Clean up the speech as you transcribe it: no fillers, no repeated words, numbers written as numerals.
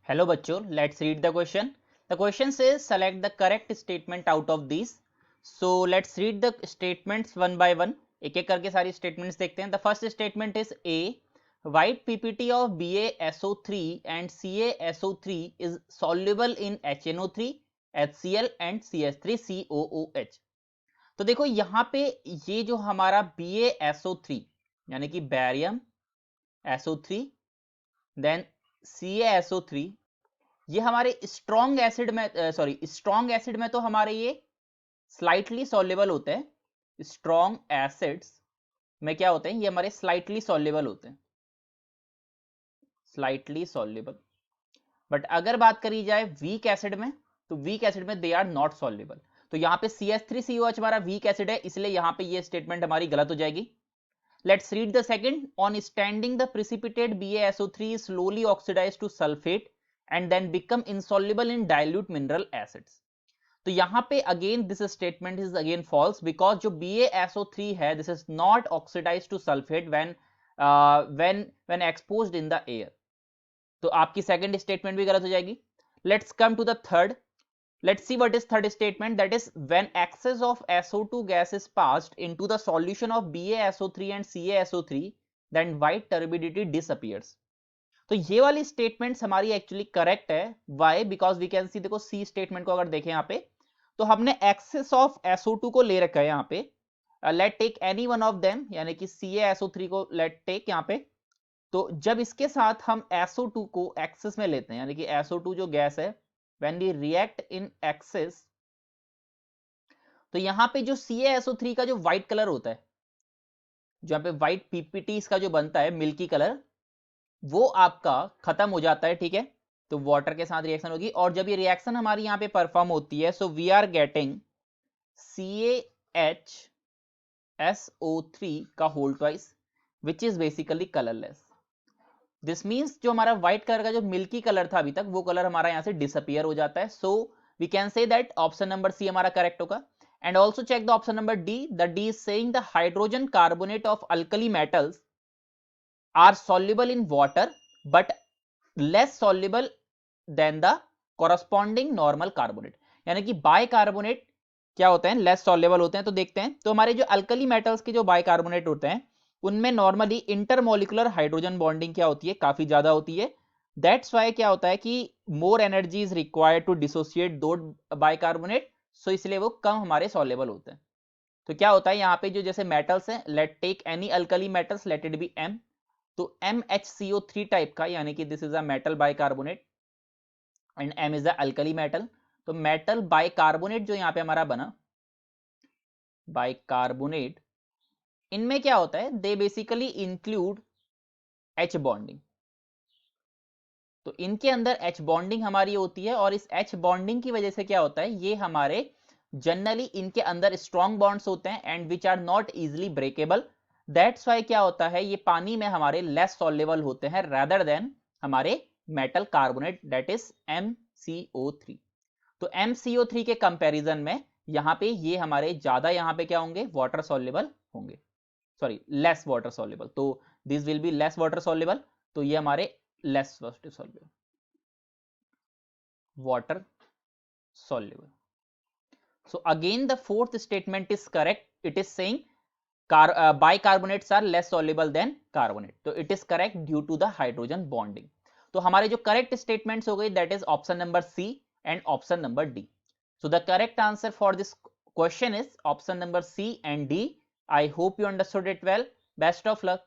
Hello बच्चों, let's read the question. The question says select the correct statement out of these. So let's read the statements one by one. एक एक करके सारी statements देखते हैं. The first statement is A. White PPT of BaSO3 and CaSO3 is soluble in HNO3, HCl and CH3COOH. तो देखो यहाँ पे ये जो हमारा BaSO3 यानी कि बैरियम SO3 देन CaSO3 ये हमारे स्ट्रॉन्ग एसिड में स्ट्रॉन्ग एसिड में तो हमारे ये स्लाइटली सॉल्युबल होते हैं. स्ट्रॉन्ग एसिड्स में क्या होते हैं, ये हमारे स्लाइटली सॉल्युबल होते हैं, स्लाइटली सॉल्युबल. बट अगर बात करी जाए वीक एसिड में, तो वीक एसिड में दे आर नॉट सॉल्युबल. तो यहाँ पे CH3COH हमारा वीक एसिड है, इसलिए यहाँ पे ये स्टेटमेंट हमारी गलत हो जाएगी. Let's read the second. On standing, the precipitate BaSO3 is slowly oxidized to sulfate and then become insoluble in dilute mineral acids. तो यहाँ पे again this statement is again false because जो BaSO3 है this is not oxidized to sulfate when exposed in the air. तो आपकी second statement भी गलत हो जाएगी. Let's come to the third. Let's see what is third statement, that is when excess of SO2 gas is passed into the solution of BaSO3 and CaSO3 then white turbidity disappears. तो ये वाली statements हमारी actually correct है. Why? Because we can see, देखो C statement को अगर देखें यहाँ पे तो हमने एक्सेस ऑफ SO2 को ले रखा है यहाँ पे. Let take any one of them, यानी कि CaSO3 को लेट टेक यहाँ पे. तो जब इसके साथ हम SO2 को एक्सेस में लेते हैं, यानी कि SO2 जो गैस है when we react in excess, तो यहां पे जो CaSO3 का जो व्हाइट कलर होता है, जहां पे व्हाइट पीपीटी का जो बनता है मिल्की कलर, वो आपका खत्म हो जाता है. ठीक है, तो वाटर के साथ रिएक्शन होगी और जब ये रिएक्शन हमारी यहां पे परफॉर्म होती है, so we are getting CaHSO3 का whole twice which is basically colourless. This means जो हमारा व्हाइट कलर का जो मिल्की कलर था अभी तक, वो कलर हमारा यहां से डिसअपियर हो जाता है. So we can say that option number C हमारा करेक्ट होगा. And also check the option number D. The D is saying the hydrogen carbonate of alkali metals are soluble in water but less soluble than the corresponding normal carbonate. यानी कि bicarbonate क्या होते हैं, less soluble होते हैं. तो देखते हैं, तो हमारे जो अल्कली मेटल्स के जो बाइकार्बोनेट होते हैं उनमें नॉर्मली इंटरमोलिकुलर हाइड्रोजन बॉन्डिंग क्या होती है, काफी ज्यादा होती है. दैट्स वाई क्या होता है कि more energy is required to dissociate दो बाइकार्बोनेट, सो इसलिए वो कम हमारे सॉल्युबल होते हैं. तो क्या होता है यहाँ पे जो जैसे मेटल्स हैं, let take any alkali metals, let it be M. तो MHCO3 टाइप का, यानी कि this is a metal bicarbonate and M is a alkali metal. तो मेटल बाइकार्बोनेट जो यहाँ पे हमारा बना, बाइकार्बोनेट, इनमें क्या होता है, they basically include H bonding. तो इनके अंदर H बॉन्डिंग हमारी होती है और इस H बॉन्डिंग की वजह से क्या होता है, ये हमारे जनरली इनके अंदर स्ट्रॉन्ग बॉन्ड्स होते हैं and which are not easily breakable. That's why क्या होता है, ये पानी में हमारे लेस सॉल्युबल होते हैं रादर देन हमारे metal carbonate, that is MCO3. तो MCO3 के कंपैरिजन में यहाँ पे ये हमारे ज्यादा यहाँ पे क्या होंगे, वाटर सॉल्युबल होंगे, सॉरी लेस वाटर सॉल्युबल. तो this will be less water soluble, तो ये हमारे less water soluble, water soluble. So again the fourth statement is correct. It is saying bicarbonates are less soluble than carbonate. So it is correct due to the hydrogen bonding. तो हमारे जो correct statements हो गई, that is option number C and option number D. So the correct answer for this question is option number C and D. I hope you understood it well. Best of luck.